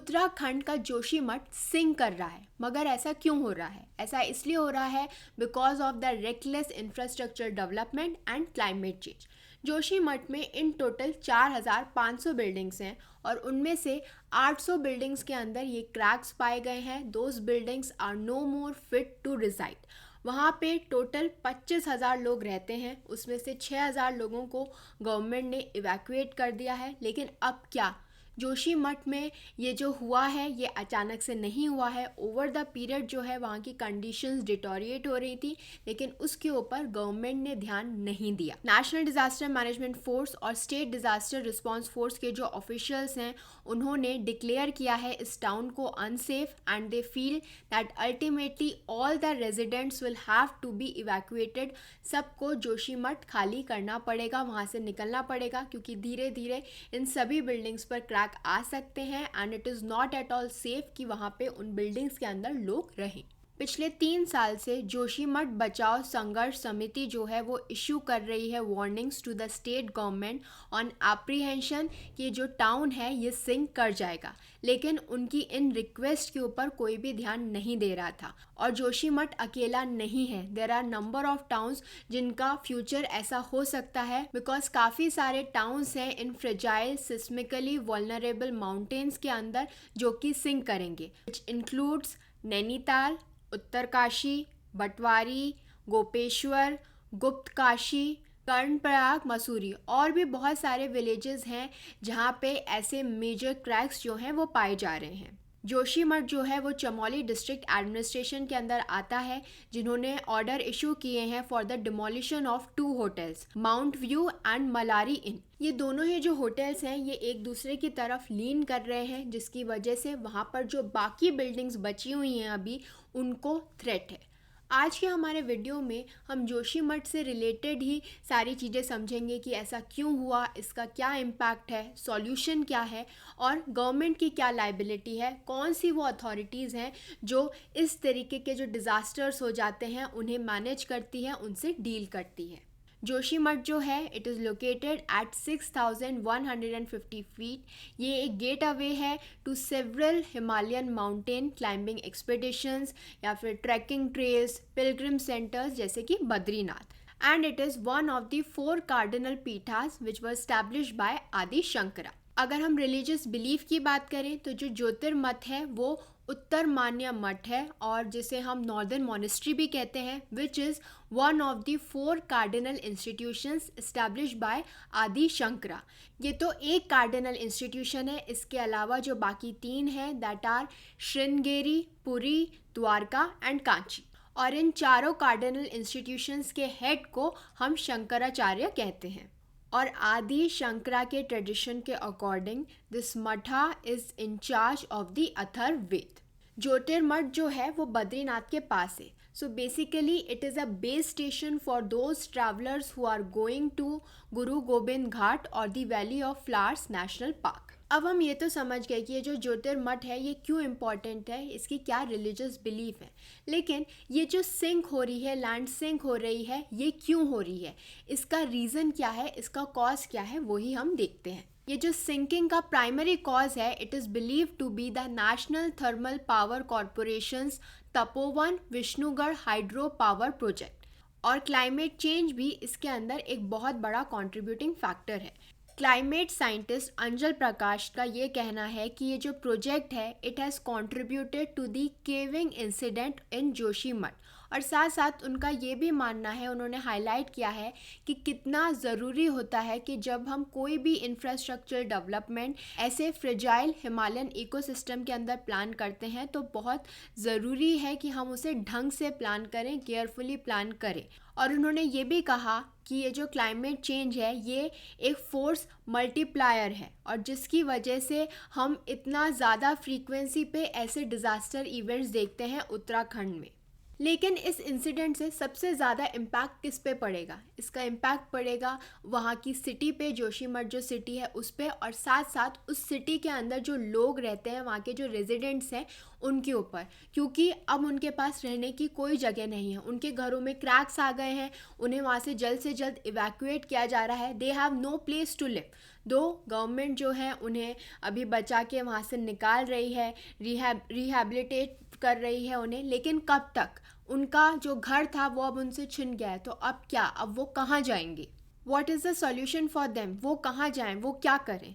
उत्तराखंड का जोशीमठ सिंक कर रहा है। मगर ऐसा क्यों हो रहा है? ऐसा इसलिए हो रहा है because of the reckless infrastructure development and climate change. Joshimath में इन टोटल 4,500 बिल्डिंग्स हैं और उनमें से 800 बिल्डिंग्स के अंदर ये क्रैक्स पाए गए हैं। Those buildings are no more fit to reside. वहाँ पे टोटल 25,000 लोग रहते हैं, उसमें से 6,000 लोगों को गवर्नमेंट ने इवैक्यूएट कर दिया है। लेकिन अब क्या, जोशीमठ में ये जो हुआ है ये अचानक से नहीं हुआ है। ओवर द पीरियड जो है वहाँ की कंडीशंस डिटोरिएट हो रही थी, लेकिन उसके ऊपर गवर्नमेंट ने ध्यान नहीं दिया। नेशनल डिजास्टर मैनेजमेंट फोर्स और स्टेट डिजास्टर रिस्पांस फोर्स के जो ऑफिशियल्स हैं उन्होंने डिक्लेयर किया है इस टाउन को unsafe and they feel that ultimately all the residents will have to be evacuated. सबको जोशीमठ खाली करना पड़ेगा, वहाँ से निकलना पड़ेगा, क्योंकि धीरे धीरे इन सभी बिल्डिंग्स पर क्रैक आ सकते हैं and it is not at all safe कि वहाँ पे उन बिल्डिंग्स के अंदर लोग रहें। पिछले 3 साल से जोशीमठ बचाओ संघर्ष समिति जो है वो इशू कर रही है warnings to the state government on apprehension कि जो टाउन है ये सिंक कर जाएगा, लेकिन उनकी इन रिक्वेस्ट के ऊपर कोई भी ध्यान नहीं दे रहा था। और जोशीमठ अकेला नहीं है, there are number of towns जिनका फ्यूचर ऐसा हो सकता है, बिकॉज काफ़ी सारे टाउन्स हैं in fragile seismically vulnerable mountains के अंदर जो कि सिंक करेंगे, विच इंक्लूड्स नैनीताल, उत्तरकाशी, बटवारी, गोपेश्वर, गुप्तकाशी, कर्णप्रयाग, मसूरी और भी बहुत सारे विलेजेस हैं जहाँ पे ऐसे मेजर क्रैक्स जो हैं वो पाए जा रहे हैं। जोशीमठ जो है वो चमोली डिस्ट्रिक्ट एडमिनिस्ट्रेशन के अंदर आता है, जिन्होंने ऑर्डर इशू किए हैं for the demolition of 2 hotels, Mount View and Malari Inn. ये दोनों ही जो होटल्स हैं ये एक दूसरे की तरफ लीन कर रहे हैं, जिसकी वजह से वहाँ पर जो बाकी बिल्डिंग्स बची हुई हैं अभी उनको थ्रेट है। आज के हमारे वीडियो में हम जोशीमठ से रिलेटेड ही सारी चीज़ें समझेंगे कि ऐसा क्यों हुआ, इसका क्या इम्पैक्ट है, सॉल्यूशन क्या है और गवर्नमेंट की क्या लायबिलिटी है, कौन सी वो अथॉरिटीज़ हैं जो इस तरीके के जो डिज़ास्टर्स हो जाते हैं उन्हें मैनेज करती हैं, उनसे डील करती है। जोशीमठ जो है it is located at 6,150 feet. ये एक गेट अवे है to several Himalayan mountain climbing expeditions या फिर ट्रैकिंग ट्रेल्स, पिलग्रिम सेंटर्स जैसे कि Badrinath. And it is one of the 4 cardinal peethas which were established by Adi Shankara. अगर हम रिलीजियस बिलीफ की बात करें तो जो ज्योतिर्मठ है वो उत्तरमान्य मठ है, और जिसे हम नॉर्दर्न मॉनेस्ट्री भी कहते हैं, which is one of the 4 cardinal institutions established by Adi Shankara. ये तो एक कार्डिनल इंस्टीट्यूशन है, इसके अलावा जो बाकी 3 हैं that are Sringeri, Puri, Dwarka and Kanchi. और इन चारों कार्डिनल इंस्टीट्यूशंस के हेड को हम शंकराचार्य कहते हैं। और आदि शंकरा के ट्रेडिशन के according this matha is in charge of the Atharvaveda. Jyotirmath जो है वो बद्रीनाथ के पास है, so basically it is a base station for those travellers who are going to Guru Gobind Ghat और the Valley of Flowers National Park. अब हम ये तो समझ गए कि ये जो ज्योतिर्मठ है ये क्यों इम्पॉर्टेंट है, इसकी क्या रिलीजियस बिलीफ है, लेकिन ये जो सिंक हो रही है, लैंड सिंक हो रही है, ये क्यों हो रही है, इसका रीज़न क्या है, इसका कॉज क्या है, वही हम देखते हैं। ये जो सिंकिंग का प्राइमरी कॉज है it is believe to be the National Thermal Power Corporations Tapovan Vishnugad hydro power project, और क्लाइमेट चेंज भी इसके अंदर एक बहुत बड़ा कंट्रीब्यूटिंग फैक्टर है। क्लाइमेट साइंटिस्ट अंजल प्रकाश का ये कहना है कि ये जो प्रोजेक्ट है it has contributed to the caving incident in Joshimath, और साथ साथ उनका ये भी मानना है, उन्होंने हाईलाइट किया है कि कितना ज़रूरी होता है कि जब हम कोई भी इंफ्रास्ट्रक्चर डेवलपमेंट ऐसे फ्रेजाइल हिमालयन इकोसिस्टम के अंदर प्लान करते हैं तो बहुत ज़रूरी है कि हम उसे ढंग से प्लान करें, केयरफुली प्लान करें। और उन्होंने ये भी कहा कि ये जो क्लाइमेट चेंज है ये एक फोर्स मल्टीप्लायर है, और जिसकी वजह से हम इतना ज़्यादा फ्रीक्वेंसी पे ऐसे डिज़ास्टर इवेंट्स देखते हैं उत्तराखंड में। लेकिन इस इंसिडेंट से सबसे ज़्यादा इम्पैक्ट किस पे पड़ेगा? इसका इम्पैक्ट पड़ेगा वहाँ की सिटी पे, जोशीमठ जो सिटी है उस पे, और साथ साथ उस सिटी के अंदर जो लोग रहते हैं, वहाँ के जो रेजिडेंट्स हैं उनके ऊपर, क्योंकि अब उनके पास रहने की कोई जगह नहीं है, उनके घरों में क्रैक्स आ गए हैं, उन्हें वहाँ से जल्द इवैक्यूएट किया जा रहा है, they have no place to live. Though government जो है उन्हें अभी बचा के वहाँ से निकाल रही है, रिहैबिलिटेट कर रही है उन्हें, लेकिन कब तक? उनका जो घर था वो अब उनसे छिन गया है, तो अब क्या? अब वो कहाँ जाएंगे? What is the solution for them? वो कहाँ जाएं, वो क्या करें?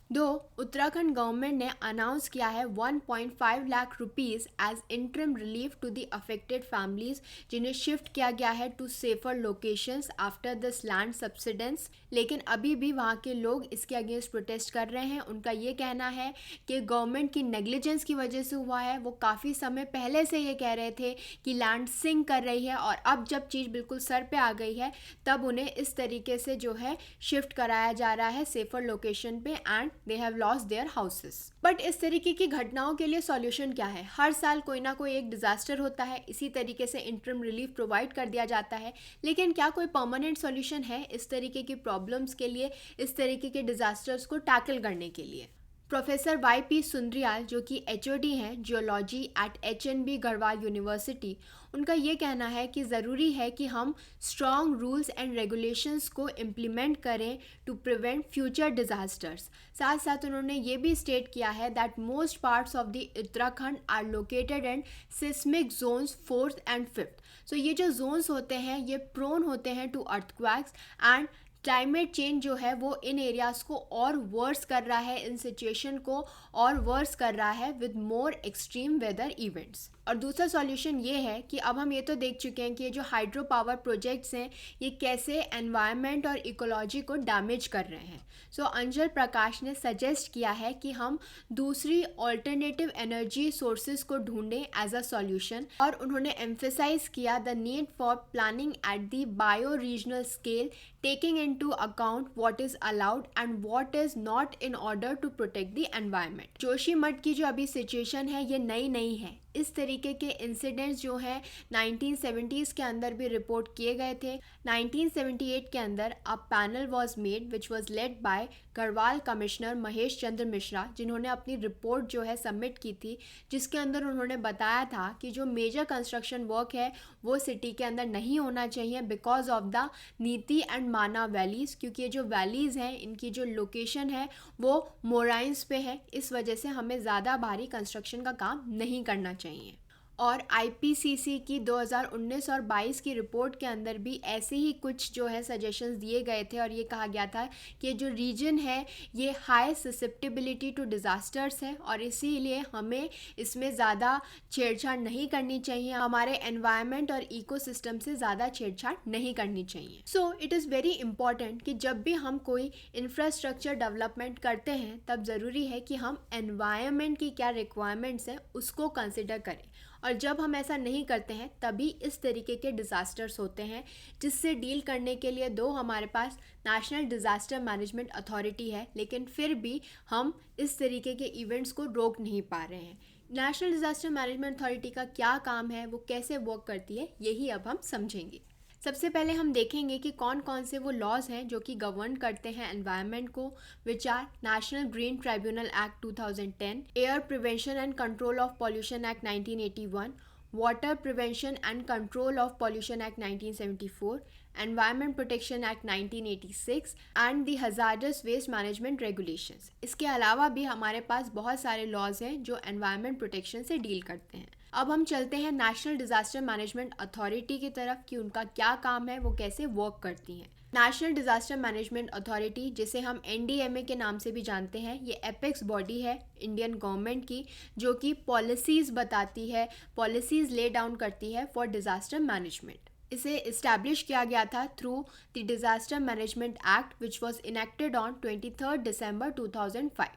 दो उत्तराखंड गवर्नमेंट ने अनाउंस किया है 1.5 lakh rupees as interim relief to the affected families जिन्हें शिफ्ट किया गया है to safer locations after this land subsidence, लेकिन अभी भी वहाँ के लोग इसके अगेंस्ट प्रोटेस्ट कर रहे हैं। उनका ये कहना है कि गवर्नमेंट की नेग्लिजेंस की वजह से हुआ है। वो काफ़ी समय पहले से ये कह रहे थे कि लैंड सिंक कर रही है, और अब जब चीज़ बिल्कुल सर पे आ गई है तब उन्हें इस तरीके से जो है शिफ्ट कराया जा रहा है सेफर लोकेशन पे, and they have lost their houses. But इस तरीके की घटनाओं के लिए सॉल्यूशन क्या है? हर साल कोई ना कोई एक डिजास्टर होता है, इसी तरीके से इंटरिम रिलीफ प्रोवाइड कर दिया जाता है, लेकिन क्या कोई परमानेंट सॉल्यूशन है इस तरीके की प्रॉब्लम्स के लिए, इस तरीके के डिजास्टर्स को टैकल करने के लिए? प्रोफेसर YP सुंद्रियाल जो कि HOD हैं geology at HNB Garhwal University, उनका ये कहना है कि ज़रूरी है कि हम स्ट्रॉन्ग रूल्स एंड रेगुलेशंस को इम्प्लीमेंट करें टू प्रिवेंट फ्यूचर डिज़ास्टर्स। साथ साथ उन्होंने ये भी स्टेट किया है that most parts of the Uttarakhand are located in seismic zones 4th and 5th। So ये जो जोन्स होते हैं ये प्रोन होते हैं to earthquakes, and climate change जो है वो इन एरियाज़ को और वर्स कर रहा है, इन सिचुएशन को और वर्स कर रहा है with more extreme weather events. और दूसरा सॉल्यूशन ये है कि अब हम ये तो देख चुके हैं कि ये जो हाइड्रो पावर प्रोजेक्ट्स हैं ये कैसे एनवायरनमेंट और इकोलॉजी को डैमेज कर रहे हैं। सो अंजल प्रकाश ने सजेस्ट किया है कि हम दूसरी ऑल्टरनेटिव एनर्जी सोर्सेज को ढूंढें एज अ सॉल्यूशन, और उन्होंने एम्फेसाइज किया the need for planning at the bio regional scale, taking into account what is allowed and what is not in order to protect the environment। Joshimath की जो अभी situation है ये नई नहीं है। इस तरीके के इंसिडेंट्स जो हैं 1970s के अंदर भी रिपोर्ट किए गए थे। 1978 के अंदर a panel was made which was led by Garhwal commissioner Mahesh Chandra Mishra, जिन्होंने अपनी रिपोर्ट जो है सबमिट की थी, जिसके अंदर उन्होंने बताया था कि जो मेजर कंस्ट्रक्शन वर्क है वो सिटी के अंदर नहीं होना चाहिए बिकॉज ऑफ द नीति एंड माना वैलीज़, क्योंकि ये जो वैलीज़ हैं इनकी जो लोकेशन है वो मोराइंस पे है, इस वजह से हमें ज़्यादा भारी कंस्ट्रक्शन का काम नहीं करना चाहिए। और IPCC की 2019 और 22 की रिपोर्ट के अंदर भी ऐसे ही कुछ जो है सजेशंस दिए गए थे, और ये कहा गया था कि जो रीजन है ये हाई ससेप्टिबिलिटी टू डिज़ास्टर्स है, और इसीलिए हमें इसमें ज़्यादा छेड़छाड़ नहीं करनी चाहिए, हमारे एनवायरनमेंट और इकोसिस्टम से ज़्यादा छेड़छाड़ नहीं करनी चाहिए। So it is very important कि जब भी हम कोई इंफ्रास्ट्रक्चर डेवलपमेंट करते हैं तब ज़रूरी है कि हम एनवायरनमेंट की क्या रिक्वायरमेंट्स हैं उसको कंसिडर करें, और जब हम ऐसा नहीं करते हैं तभी इस तरीके के डिज़ास्टर्स होते हैं, जिससे डील करने के लिए दो हमारे पास नेशनल डिज़ास्टर मैनेजमेंट अथॉरिटी है, लेकिन फिर भी हम इस तरीके के इवेंट्स को रोक नहीं पा रहे हैं। नेशनल डिज़ास्टर मैनेजमेंट अथॉरिटी का क्या काम है, वो कैसे वर्क करती है, यही अब हम समझेंगे। सबसे पहले हम देखेंगे कि कौन कौन से वो लॉज हैं जो कि गवर्न करते हैं एनवायरनमेंट को, which are National Green Tribunal Act 2010, Air Prevention and Control of Pollution Act 1981, Water Prevention and Control of Pollution Act 1974, Environment Protection Act 1986 and the hazardous waste management regulations. इसके अलावा भी हमारे पास बहुत सारे laws हैं जो environment protection से deal करते हैं। अब हम चलते हैं नेशनल डिज़ास्टर मैनेजमेंट अथॉरिटी की तरफ कि उनका क्या काम है, वो कैसे वर्क करती हैं। नेशनल डिज़ास्टर मैनेजमेंट अथॉरिटी, जिसे हम NDMA के नाम से भी जानते हैं, ये एपेक्स बॉडी है इंडियन गवर्नमेंट की, जो कि पॉलिसीज़ बताती है, पॉलिसीज़ ले डाउन करती है फॉर डिज़ास्टर मैनेजमेंट। इसे इस्टेब्लिश किया गया था through the disaster management act which was enacted on 23 December 2005।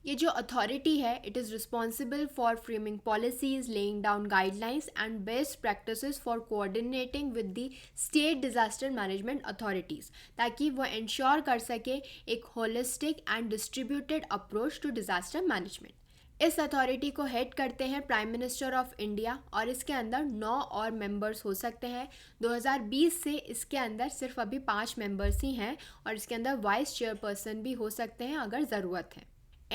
ये जो अथॉरिटी है it is responsible for framing policies, laying down guidelines and best practices for coordinating with the state disaster management authorities, ताकि वो ensure कर सके एक holistic and distributed approach to disaster management. इस authority को हेड करते हैं प्राइम मिनिस्टर ऑफ इंडिया, और इसके अंदर 9 और मेंबर्स हो सकते हैं। 2020 से इसके अंदर सिर्फ अभी 5 मेंबर्स ही हैं, और इसके अंदर वाइस चेयरपर्सन भी हो सकते हैं अगर ज़रूरत है।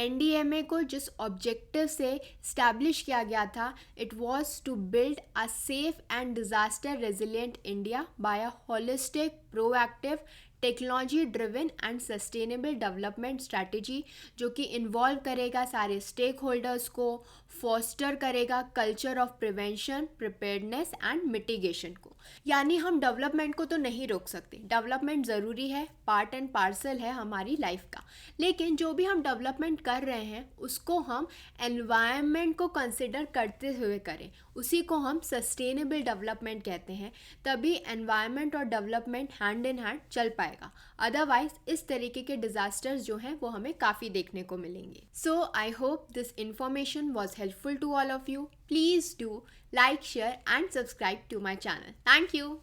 NDMA को जिस ऑब्जेक्टिव से इस्टेब्लिश किया गया था, it was to build a safe and disaster resilient India by a holistic, proactive, technology driven and sustainable development strategy जो कि इन्वॉल्व करेगा सारे स्टेक होल्डर्स को, फॉस्टर करेगा culture of prevention, preparedness and mitigation को। यानी हम डेवलपमेंट को तो नहीं रोक सकते, डेवलपमेंट ज़रूरी है, पार्ट एंड पार्सल है हमारी लाइफ का, लेकिन जो भी हम डेवलपमेंट कर रहे हैं उसको हम एनवायरनमेंट को कंसिडर करते हुए करें, उसी को हम सस्टेनेबल डेवलपमेंट कहते हैं। तभी एनवायरनमेंट और डेवलपमेंट हैंड इन हैंड चल पाएगा, अदरवाइज इस तरीके के डिजास्टर्स जो हैं वो हमें काफ़ी देखने को मिलेंगे। So I hope this information was helpful to all of you. Please do like, share and subscribe to my channel. Thank you.